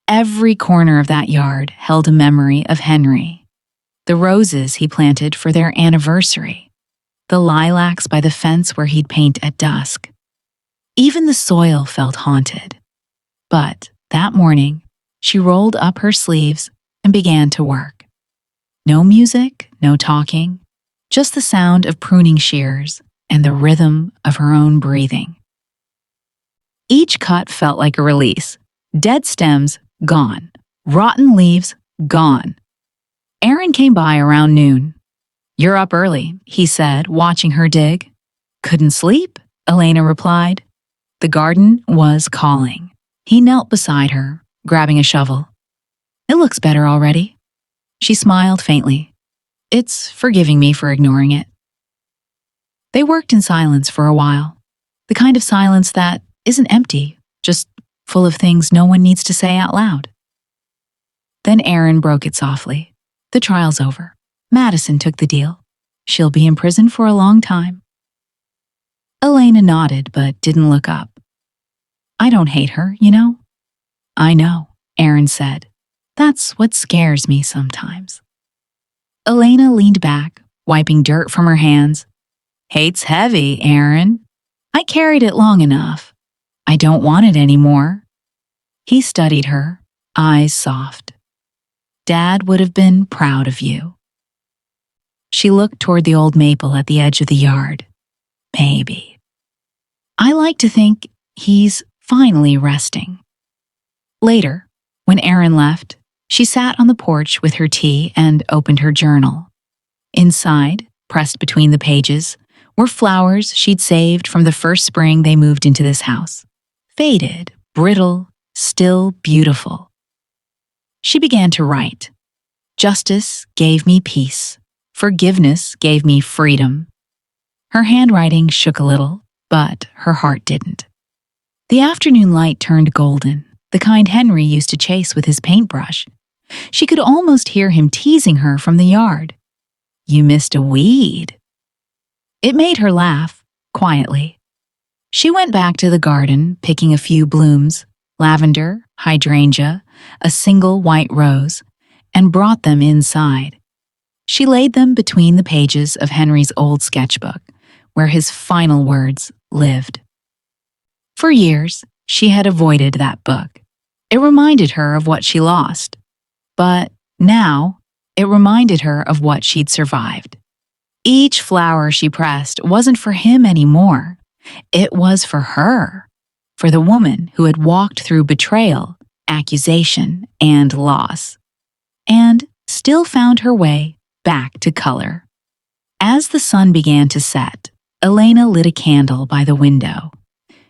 Every corner of that yard held a memory of Henry. The roses he planted for their anniversary, the lilacs by the fence where he'd paint at dusk. Even the soil felt haunted. But that morning, she rolled up her sleeves and began to work. No music, no talking, just the sound of pruning shears and the rhythm of her own breathing. Each cut felt like a release. Dead stems, gone. Rotten leaves, gone. Aaron came by around noon. "You're up early," he said, watching her dig. "Couldn't sleep," Elena replied. The garden was calling. He knelt beside her, grabbing a shovel. "It looks better already." She smiled faintly. "It's forgiving me for ignoring it." They worked in silence for a while, the kind of silence that isn't empty, just full of things no one needs to say out loud. Then Aaron broke it softly. "The trial's over. Madison took the deal. She'll be in prison for a long time." Elena nodded but didn't look up. "I don't hate her, you know?" "I know," Aaron said. "That's what scares me sometimes." Elena leaned back, wiping dirt from her hands. "Hate's heavy, Aaron. I carried it long enough. I don't want it anymore." He studied her, eyes soft. "Dad would have been proud of you." She looked toward the old maple at the edge of the yard. "Maybe. I like to think he's finally resting." Later, when Aaron left, she sat on the porch with her tea and opened her journal. Inside, pressed between the pages, were flowers she'd saved from the first spring they moved into this house. Faded, brittle, still beautiful. She began to write. "Justice gave me peace. Forgiveness gave me freedom." Her handwriting shook a little, but her heart didn't. The afternoon light turned golden, the kind Henry used to chase with his paintbrush. She could almost hear him teasing her from the yard. "You missed a weed." It made her laugh, quietly. She went back to the garden, picking a few blooms, lavender, hydrangea, a single white rose, and brought them inside. She laid them between the pages of Henry's old sketchbook, where his final words lived. For years, she had avoided that book. It reminded her of what she lost. But now, it reminded her of what she'd survived. Each flower she pressed wasn't for him anymore. It was for her, for the woman who had walked through betrayal, accusation, and loss, and still found her way back to color. As the sun began to set, Elena lit a candle by the window.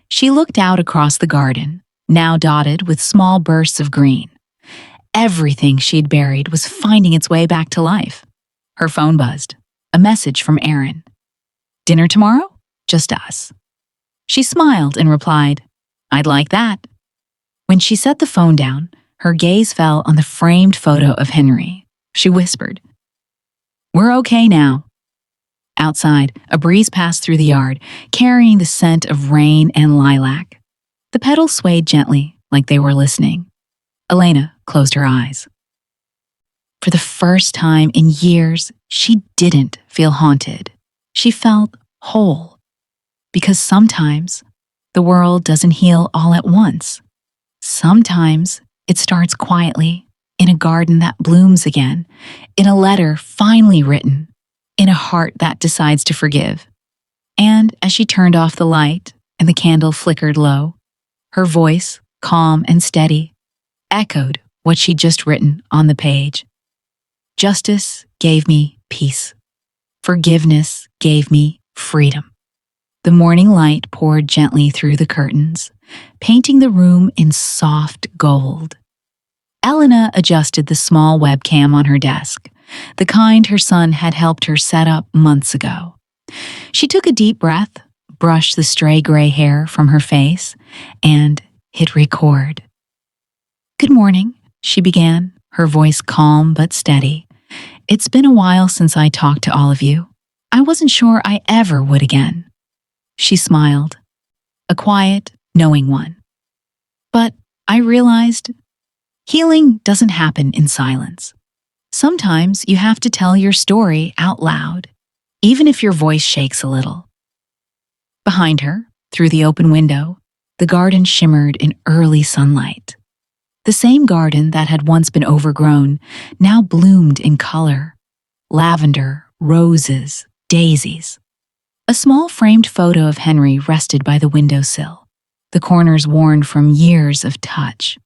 She looked out across the garden, now dotted with small bursts of green. Everything she'd buried was finding its way back to life. Her phone buzzed. A message from Aaron. "Dinner tomorrow? Just us." She smiled and replied, "I'd like that." When she set the phone down, her gaze fell on the framed photo of Henry. She whispered, "We're okay now." Outside, a breeze passed through the yard, carrying the scent of rain and lilac. The petals swayed gently, like they were listening. Elena closed her eyes. For the first time in years, she didn't feel haunted. She felt whole. Because sometimes, the world doesn't heal all at once. Sometimes, it starts quietly, in a garden that blooms again, in a letter finally written, in a heart that decides to forgive. And as she turned off the light and the candle flickered low, her voice, calm and steady, echoed what she'd just written on the page. "Justice gave me peace. Forgiveness gave me freedom." The morning light poured gently through the curtains, painting the room in soft gold. Elena adjusted the small webcam on her desk, the kind her son had helped her set up months ago. She took a deep breath, brushed the stray gray hair from her face, and hit record. "Good morning," she began, her voice calm but steady. It's been a while since I talked to all of you. I wasn't sure I ever would again. She smiled, a quiet, knowing one. But I realized healing doesn't happen in silence. Sometimes you have to tell your story out loud, even if your voice shakes a little. Behind her, through the open window, the garden shimmered in early sunlight. The same garden that had once been overgrown now bloomed in color: lavender, roses, daisies. A small framed photo of Henry rested by the windowsill, the corners worn from years of touch.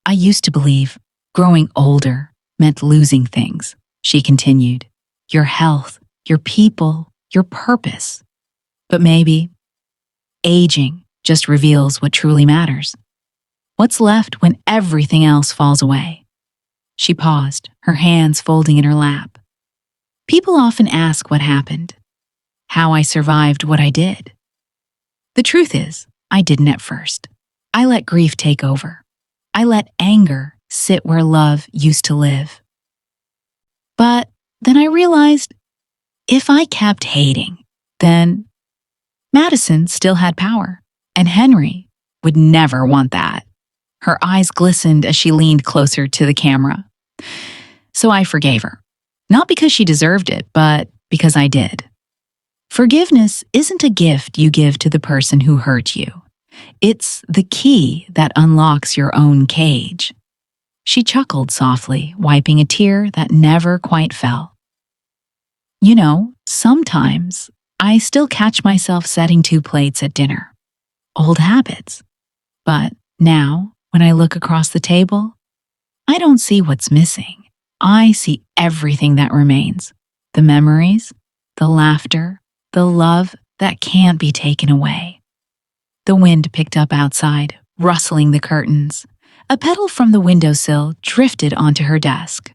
I used to believe growing older meant losing things, she continued. Your health, your people, your purpose. But maybe aging just reveals what truly matters. What's left when everything else falls away? She paused, her hands folding in her lap. People often ask what happened, how I survived what I did. The truth is, I didn't at first. I let grief take over. I let anger sit where love used to live. But then I realized if I kept hating, then Madison still had power, and Henry would never want that. Her eyes glistened as she leaned closer to the camera. So I forgave her. Not because she deserved it, but because I did. Forgiveness isn't a gift you give to the person who hurt you. It's the key that unlocks your own cage. She chuckled softly, wiping a tear that never quite fell. You know, sometimes I still catch myself setting 2 plates at dinner. Old habits. But now, when I look across the table, I don't see what's missing. I see everything that remains. The memories, the laughter, the love that can't be taken away. The wind picked up outside, rustling the curtains. A petal from the windowsill drifted onto her desk.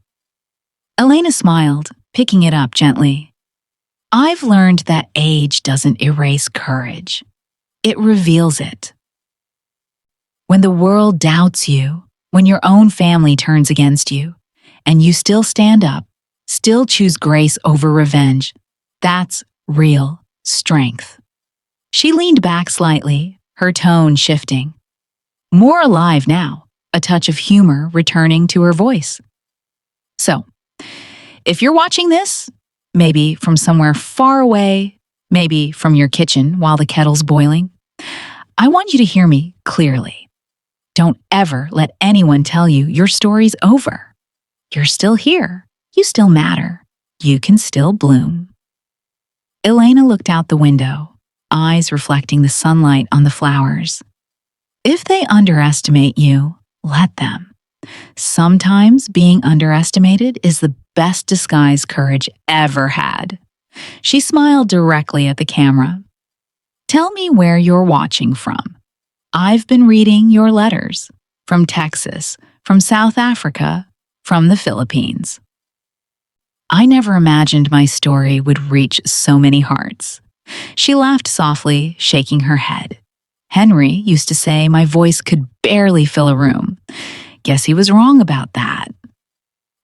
Elena smiled, picking it up gently. I've learned that age doesn't erase courage. It reveals it. When the world doubts you, when your own family turns against you, and you still stand up, still choose grace over revenge, that's real strength. She leaned back slightly, her tone shifting. More alive now, a touch of humor returning to her voice. So, if you're watching this, maybe from somewhere far away, maybe from your kitchen while the kettle's boiling, I want you to hear me clearly. Don't ever let anyone tell you your story's over. You're still here. You still matter. You can still bloom. Elena looked out the window, eyes reflecting the sunlight on the flowers. If they underestimate you, let them. Sometimes being underestimated is the best disguise courage ever had. She smiled directly at the camera. Tell me where you're watching from. I've been reading your letters. From Texas, from South Africa, from the Philippines. I never imagined my story would reach so many hearts. She laughed softly, shaking her head. Henry used to say my voice could barely fill a room. Guess he was wrong about that.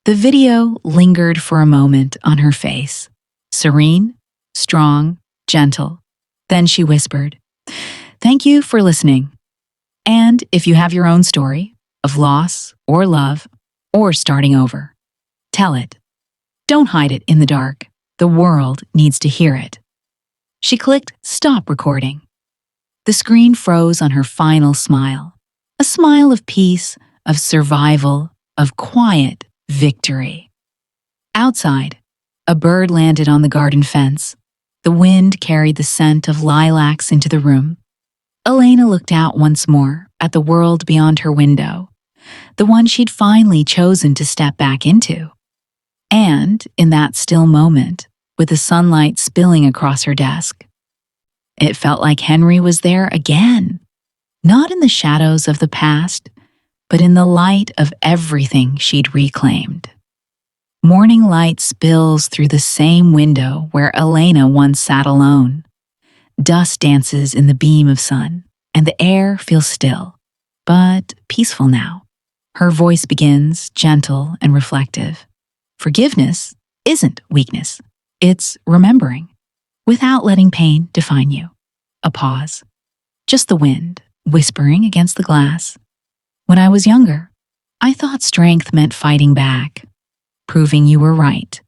The video lingered for a moment on her face. Serene, strong, gentle. Then she whispered, "Thank you for listening. And if you have your own story of loss or love or starting over, tell it. Don't hide it in the dark. The world needs to hear it." She clicked stop recording. The screen froze on her final smile. A smile of peace, of survival, of quiet victory. Outside, a bird landed on the garden fence. The wind carried the scent of lilacs into the room. Elena looked out once more at the world beyond her window, the one she'd finally chosen to step back into. And in that still moment, with the sunlight spilling across her desk, it felt like Henry was there again, not in the shadows of the past, but in the light of everything she'd reclaimed. Morning light spills through the same window where Elena once sat alone. Dust dances in the beam of sun, and the air feels still, but peaceful now. Her voice begins, gentle and reflective. Forgiveness isn't weakness. It's remembering, without letting pain define you. A pause. Just the wind, whispering against the glass. When I was younger, I thought strength meant fighting back, proving you were right,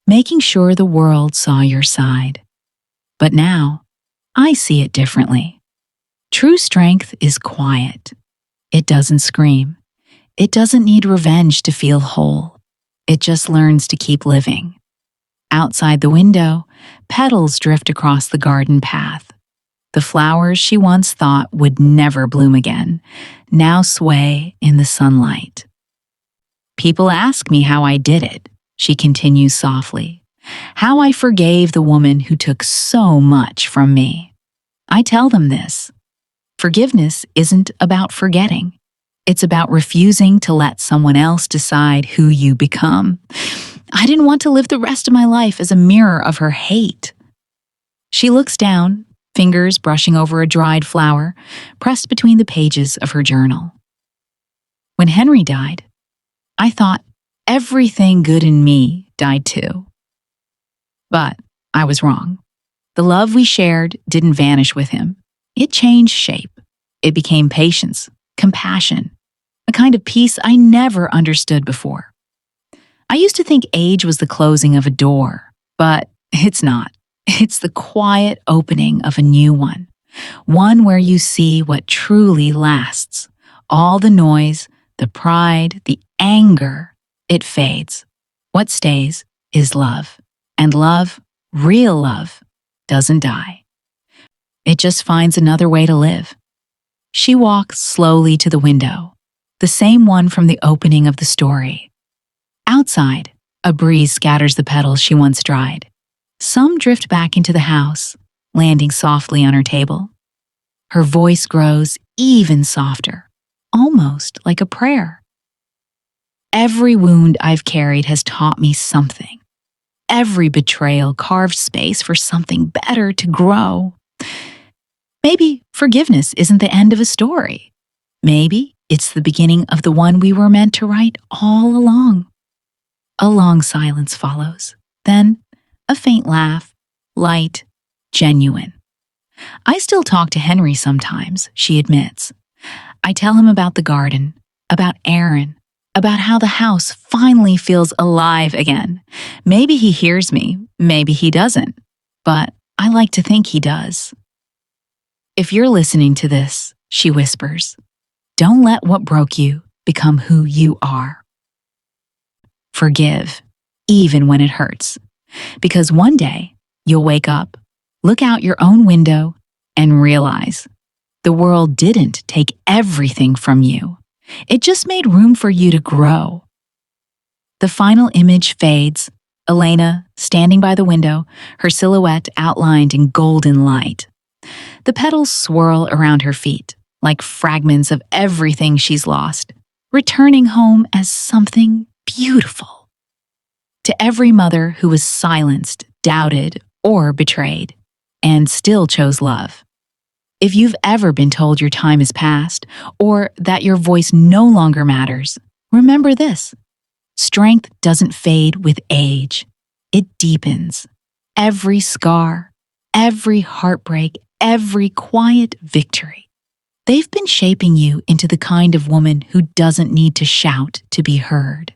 making sure the world saw your side. But now, I see it differently. True strength is quiet. It doesn't scream. It doesn't need revenge to feel whole. It just learns to keep living. Outside the window, petals drift across the garden path. The flowers she once thought would never bloom again now sway in the sunlight. People ask me how I did it, she continues softly. How I forgave the woman who took so much from me. I tell them this. Forgiveness isn't about forgetting. It's about refusing to let someone else decide who you become. I didn't want to live the rest of my life as a mirror of her hate. She looks down, fingers brushing over a dried flower, pressed between the pages of her journal. When Henry died, I thought everything good in me died too. But I was wrong. The love we shared didn't vanish with him. It changed shape. It became patience, compassion, a kind of peace I never understood before. I used to think age was the closing of a door, but it's not. It's the quiet opening of a new one where you see what truly lasts. All the noise, the pride, the anger, it fades. What stays is love. And love, real love, doesn't die. It just finds another way to live. She walks slowly to the window, the same one from the opening of the story. Outside, a breeze scatters the petals she once dried. Some drift back into the house, landing softly on her table. Her voice grows even softer, almost like a prayer. Every wound I've carried has taught me something. Every betrayal carved space for something better to grow. Maybe forgiveness isn't the end of a story. Maybe it's the beginning of the one we were meant to write all along. A long silence follows. Then, a faint laugh, light, genuine. I still talk to Henry sometimes, she admits. I tell him about the garden, about Aaron, about how the house finally feels alive again. Maybe he hears me, maybe he doesn't, but I like to think he does. If you're listening to this, she whispers, don't let what broke you become who you are. Forgive, even when it hurts, because one day you'll wake up, look out your own window, and realize the world didn't take everything from you. It just made room for you to grow. The final image fades, Elena standing by the window, her silhouette outlined in golden light. The petals swirl around her feet, like fragments of everything she's lost, returning home as something beautiful. To every mother who was silenced, doubted, or betrayed, and still chose love. If you've ever been told your time is past, or that your voice no longer matters, remember this. Strength doesn't fade with age. It deepens. Every scar, every heartbreak, every quiet victory. They've been shaping you into the kind of woman who doesn't need to shout to be heard.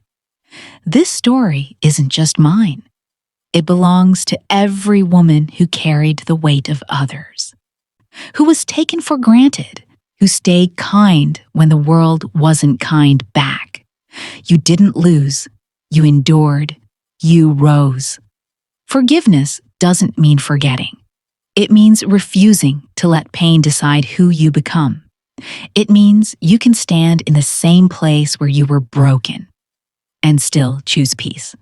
This story isn't just mine. It belongs to every woman who carried the weight of others, who was taken for granted, who stayed kind when the world wasn't kind back. You didn't lose. You endured. You rose. Forgiveness doesn't mean forgetting. It means refusing to let pain decide who you become. It means you can stand in the same place where you were broken and still choose peace.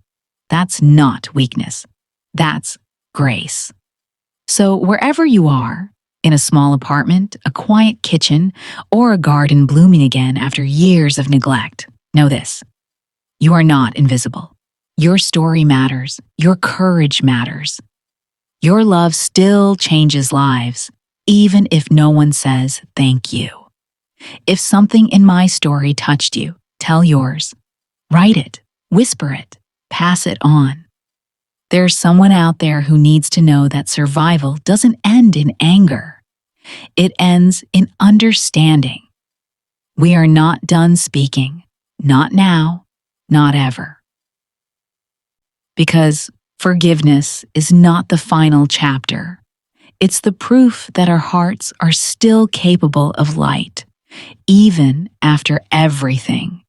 That's not weakness. That's grace. So wherever you are, in a small apartment, a quiet kitchen, or a garden blooming again after years of neglect, know this. You are not invisible. Your story matters. Your courage matters. Your love still changes lives, even if no one says thank you. If something in my story touched you, tell yours. Write it, whisper it, pass it on. There's someone out there who needs to know that survival doesn't end in anger. It ends in understanding. We are not done speaking. Not now, not ever. Because forgiveness is not the final chapter. It's the proof that our hearts are still capable of light, even after everything.